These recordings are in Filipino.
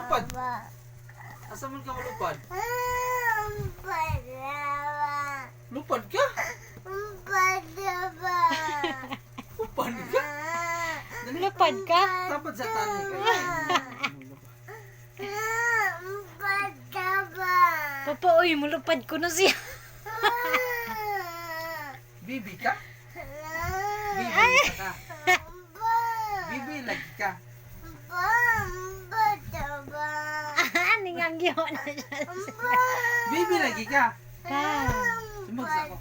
lupad. Asa man ka malupad? Lupad ka? Lupad ka? Lupad ka? Dapat sa tani ka. Papa, uy, mulupad ko na siya. Bibi ka? Bibi ka? Bibi lagi ka? Ningang yun na siya. Bibi lagi ka? Pa, Sumagsa ko.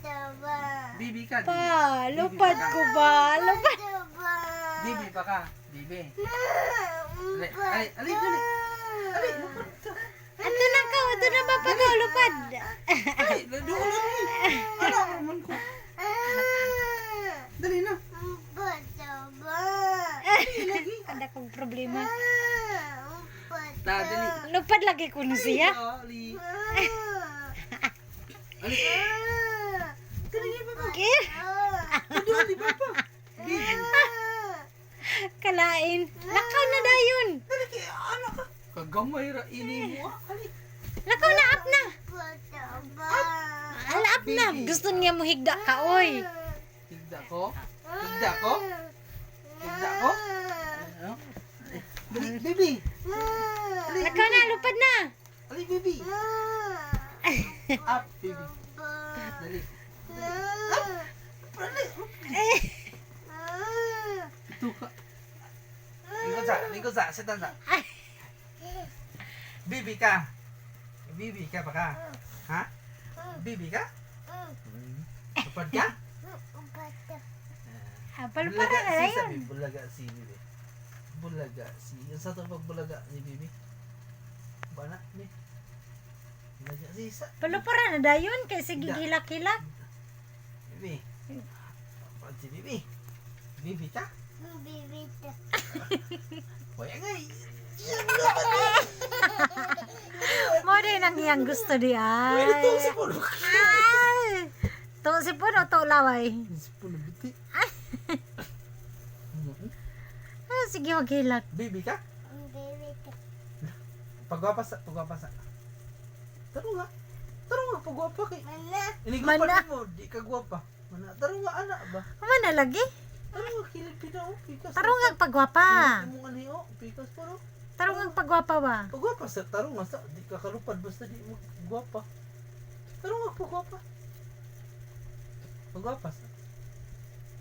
Bibi ka? pa, lupad ko ba? Lupad. Bibi pa ka? Bibi. Ay, alay, dali. Alay, lupad ka. Ato na ka, ato na ba pag lupad? Ay, doon lang eh. Ano naman ko? Dali na. Ada kong problema. Dali. Lupad lagi ko na siya. Ali. Ali. Dali na, papa. Dali, papa. Bibi. Kalain. Lakaw na dayon. Dali, ano ka? Kagamay ra ini mo. Ali. Lakaw na, up na. Up na. Gusto niya mo higda ka, oy. Tigda ko? Tigda ko? Tigda ko? Ano? Dali, baby. Ali, Lakaw na, lupad na. Ali, baby. Up, baby. Dali. Up. Dali. Ito ka. Lingkod sa. Sitan sa. Bibi ka. Bibi ka ba ka? Ha? Bibi ka? Lupad ka? Palupad na na yun. Sabi, bulaga si Bibi. Bulaga si. Yung sa ito pagbulaga ni Bibi. Bana, ni. Bulaga si Isa. Palupad na dayon kay sige gilak-hilak. Bibi. Pag si Bibi. Bibi ka? Waya nga eh. Mo din ang iyang gusto di ay. Ito si Puno. Ay. To si Puno to laway. Si Puno biti. Ah, sige maghilak. Bibi ka? Pagwapa sa. Taro nga, pagwapa kay. Ini ko Mana? pa mo, di ka gwapa. Mana, taro nga anak ba? Ama na lagi. Taro nga kilid pinaw, pikas. Tarong pagwapa. Mo ani o, pikas puro. Tarong pagwapa ba? Pagwapa sa taro nga sa di ka kalupad basta di mo gwapa. Taro nga pagwapa. Pagwapa sa.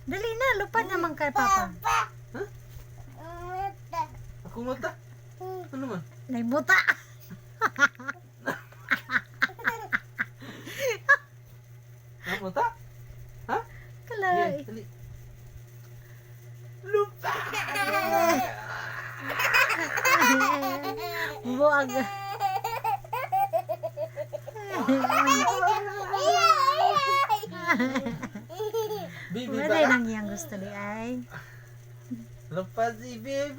Dali na, lupad naman kay Papa. Ako mata. Ano man? Naimuta. Ako mata? Ha? Kalay. Dali. Lupa. Buwag. Bibi Wala ba? nang iyang gusto di ay. Lupa si baby.